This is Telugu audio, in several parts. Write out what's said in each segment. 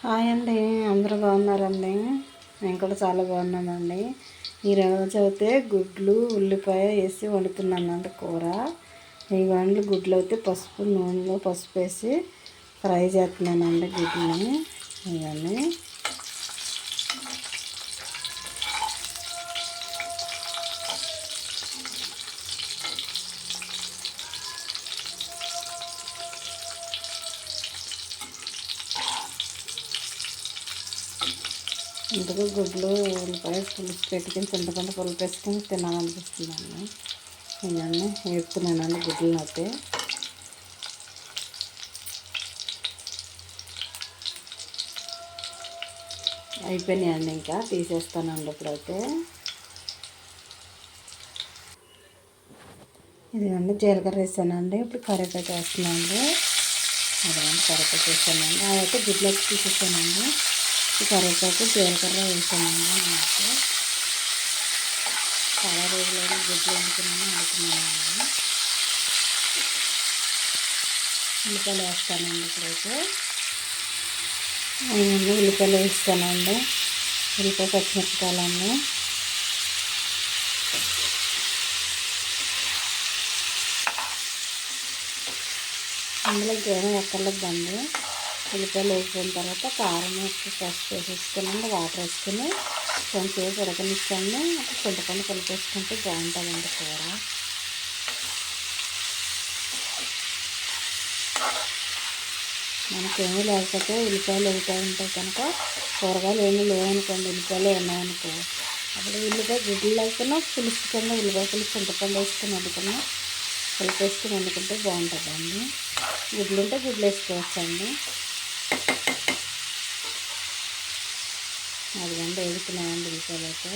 హాయ్ అండి, అందరూ బాగున్నారండి? మేము కూడా చాలా బాగున్నామండి. ఈరోజు అయితే గుడ్లు ఉల్లిపాయ వేసి వండుతున్నానండి కూర. ఇవన్నీ గుడ్లు అయితే నూనెలో పసుపు వేసి ఫ్రై చేస్తున్నానండి గుడ్లని. ఇవన్నీ ఇందులో గుడ్లు ఉల్లిపాయ పులుసు పెట్టుకుని చింతపండు పులుపు వేసుకొని తినాలనిపిస్తుందండి. ఇవన్నీ వేసుకున్నానండి గుడ్లను అయితే. అయిపోయినాయండి, ఇంకా తీసేస్తానండి ఇప్పుడైతే. ఇదిగండి జీలకర్ర వేసానండి. ఇప్పుడు కరివేపాకు వేస్తున్నానండి. అదేండి కరివేపాకు వేసానండి. అదైతే గుడ్లోకి తీసేసానండి. కరివేపాకు జీలకర్ర వేసానండి. నాకు చాలా రోజులైన గుడ్లు వండుకున్నానండి. ఉల్లిపాయలు వేస్తానండి ఇప్పుడైతే. ఉల్లిపాయలు వేస్తానండి. ఉల్లిపాయ పచ్చిమిరపకాయలన్నీ అందులో గేరం ఎక్కర్లేదండి. ఉల్లిపాయలు వేసిన తర్వాత కారం ఉప్పు పసుపు వేసేసుకుని వాటర్ వేసుకుని కొంచెంసేపు ఉడకనిచ్చండి. చింతపండు పులుపు వేసుకుంటే బాగుంటుందండి కూర. మనకేమీ లేకపోతే ఉల్లిపాయలు ఉల్లిపాయ ఉంటాయి కనుక, కూరగాయలు ఏమీ లేవనుకోండి, ఉల్లిపాయలు ఉన్నాయనుకో, అప్పుడు ఉల్లిపాయ గుడ్లు లేకున్నా పులుసు కింద ఉల్లిపాయ పులుసు చింతపండు వేసుకుని వండుకున్నా పులుపు వేసుకుని వండుకుంటే బాగుంటుందండి. గుడ్లు ఉంటే గుడ్లు వేసుకోవచ్చండి. అదిగండి వేగుతున్నాయండి ఉల్లిపాయలు అయితే.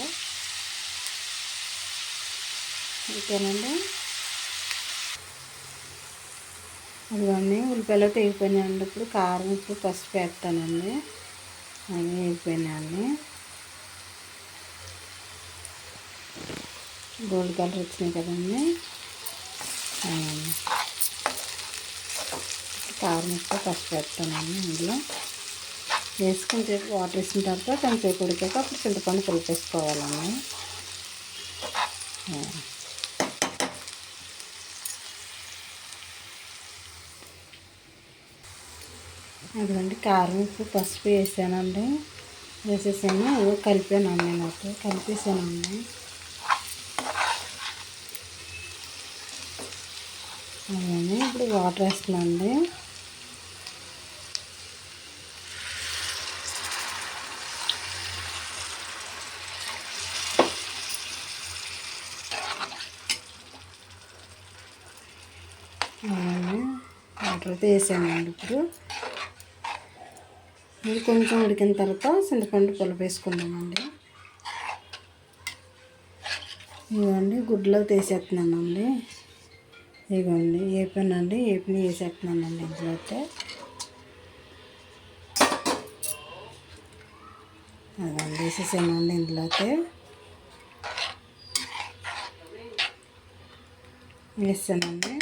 ఓకేనండి. అదిగండి ఉల్లిపాయలు అయితే వేగిపోయినాయండి. ఇప్పుడు కారం ఉప్పు పసుపు వేస్తానండి. అవి వేగిపోయినాయండి. గోల్డ్ కలర్ వచ్చినాయి కదండి. కారం ఉప్పు పసుపు వేస్తానండి. ఇందులో వేసుకుని సేపు వాటర్ వేసిన తర్వాత కొంచెంసేపు ఉడికాక అప్పుడు చింతపండు పులుపు వేసుకోవాలండి. అదిగండి కారం ఉప్పు పసుపు వేసానండి. వేసేసాను, కలిపానండి. నాకు కలిపేసానండి. అలానే ఇప్పుడు వాటర్ వేస్తున్నానండి. అలానే వాటర్ అయితే వేసానండి. ఇప్పుడు ఇది కొంచెం ఉడికిన తర్వాత చింతపండు పులుపు వేసుకున్నామండి. ఇవ్వండి గుడ్లో తీసేస్తున్నానండి. ఇవ్వండి వేపానండి, వేపిని వేసేస్తున్నానండి. ఇందులో అయితే అదండి వేసేసానండి. ఇందులో అయితే వేసానండి.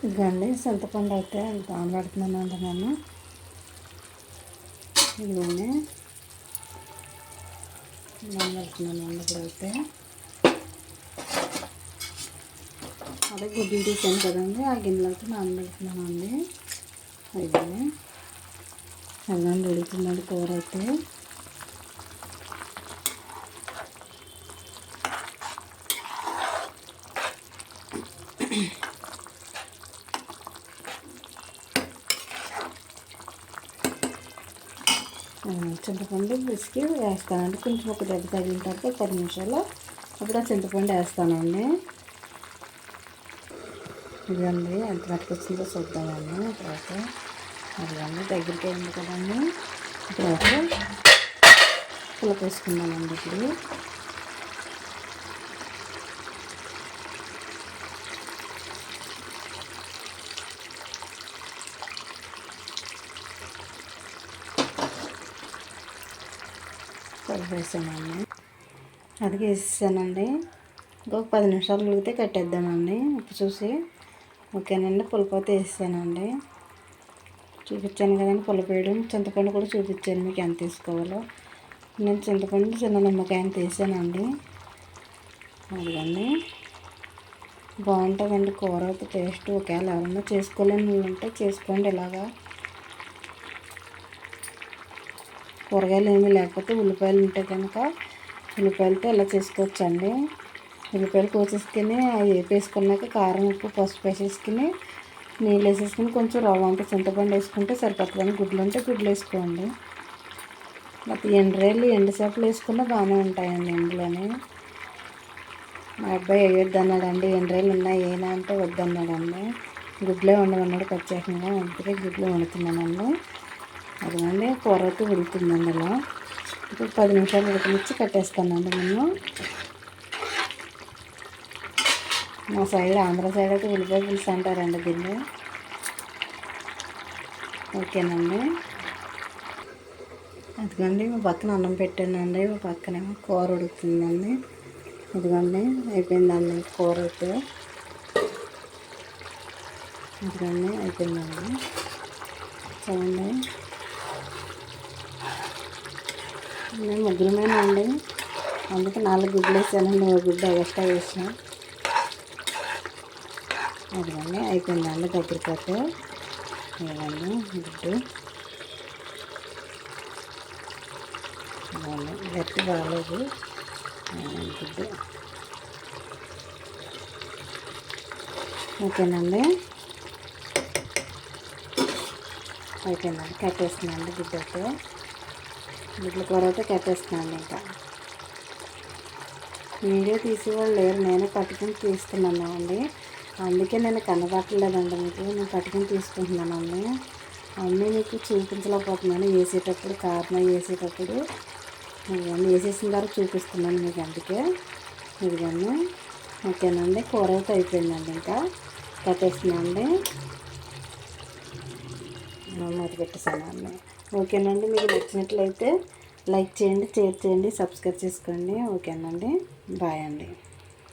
ఇదిగోండి చింతపండు అయితే నానబెడుతున్నానండి నేను. ఇదిగోండి నానబెడుతున్నానండి ఇప్పుడైతే. అదే గుడ్లు తీసాను కదండి, ఆ గిన్నెలో అయితే నానబెడుతున్నానండి. ఇదిగోండి అల్లం ఉడుకుతుందండి కూర అయితే. చింతపండు పిసికి వేస్తానండి. కొంచెం ఒక దెబ్బ తగిలిన తర్వాత 10 నిమిషాలు అప్పుడు ఆ చింతపండు వేస్తానండి. ఇదండి ఎంత మట్టుకు వచ్చిందో చూద్దామండి. ఇప్పుడైతే అదిగండి దగ్గరికి అయింది కదండి. ఇప్పుడైతే పులుపు వేసుకున్నామండి. ఇప్పుడు పులుపు వేసానండి. అది వేసేసానండి. ఇంకొక 10 నిమిషాలు ఉడికితే కట్టేద్దామండి. ఉప్పు చూసి ఓకేనండి, పులుపు అయితే వేసానండి. చూపించాను కదండి పులుపు వేయడం. చింతపండు కూడా చూపించాను మీకు ఎంత తీసుకోవాలో. నేను చింతపండు చిన్న నిమ్మకాయని తీసానండి. అదిగండి బాగుంటుందండి కూర అయితే టేస్ట్. ఒకవేళ ఎవరన్నా చేసుకోలేని ఉంటే చేసుకోండి. ఇలాగా కూరగాయలు ఏమీ లేకపోతే ఉల్లిపాయలు ఉంటే కనుక ఉల్లిపాయలతో ఇలా చేసుకోవచ్చండి. ఉల్లిపాయలు కోసేసుకుని అవి వేపేసుకున్నాక కారం ఉప్పు పసుపు వేసేసుకుని నీళ్ళు వేసేసుకుని కొంచెం రవ్వ అంటే చింతపండు వేసుకుంటే సరిపోతుందని. గుడ్లు ఉంటే గుడ్లు వేసుకోండి. మొత్తం ఎండ్రాయిలు ఎండు చేపలు వేసుకున్నా బాగానే ఉంటాయండి ఇందులోనే. మా అబ్బాయి వేయొద్దన్నాడండి, ఎండ్రాయిలు ఉన్నాయి ఏనా అంటే వద్దన్నాడండి. గుడ్లే వండమన్నాడు ప్రత్యేకంగా, అందుకే గుడ్లు వండుతున్నానండి. అదిగండి కూర అయితే ఉడుకుతుందండి. అలా ఇప్పుడు 10 నిమిషాలు ఉడకనిచ్చి కట్టేస్తానండి నేను. మా సైడ్ ఆంధ్ర సైడ్ అయితే ఉల్లిపాయ పులుసు అంటారండి దీన్ని. ఓకేనండి, అదిగండి మా పక్కన అన్నం పెట్టానండి, మా పక్కనేమో కూర ఉడుకుతుందండి. ఇదిగోండి అయిపోయిందండి కూర అయితే. ఇదిగోండి అయిపోయిందండి. చూడండి నేను ముగ్గురమేనండి, అందుకే 4 గుడ్లు వేసానండి. 1 గుడ్డు ఎక్స్ట్రా వేసాను. అదిగండి అయిపోయిందండి దగ్గరికి అయితే. ఇవ్వండి గుడ్డు గట్టి బాగాలేదు గుడ్డు. ఓకేనండి అయిపోయిందండి, కట్టేస్తున్నాండి గుడ్డు అయితే. గుడ్ల కూర అయితే కట్టేస్తున్నాను. ఇంకా వీడియో తీసేవాళ్ళు లేరు, నేనే పట్టుకుని తీస్తున్నాను అండి. అందుకే నేను కనబట్టలేదండి మీకు, నేను పట్టుకుని తీసుకుంటున్నానండి. అన్నీ మీకు చూపించలేకపోతున్నాను. వేసేటప్పుడు కారణం వేసేటప్పుడు ఇవన్నీ వేసేసిన తర్వాత చూపిస్తున్నాను మీకు, అందుకే ఇదిగోండి. ఓకేనండి కూర అయితే అయిపోయిందండి, ఇంకా కట్టేస్తున్నానండి. మూత పెట్టేసానండి. ఓకేనండి, మీకు నచ్చినట్లయితే లైక్ చేయండి, షేర్ చేయండి, సబ్స్క్రైబ్ చేసుకోండి. ఓకేనండి, బాయ్ అండి.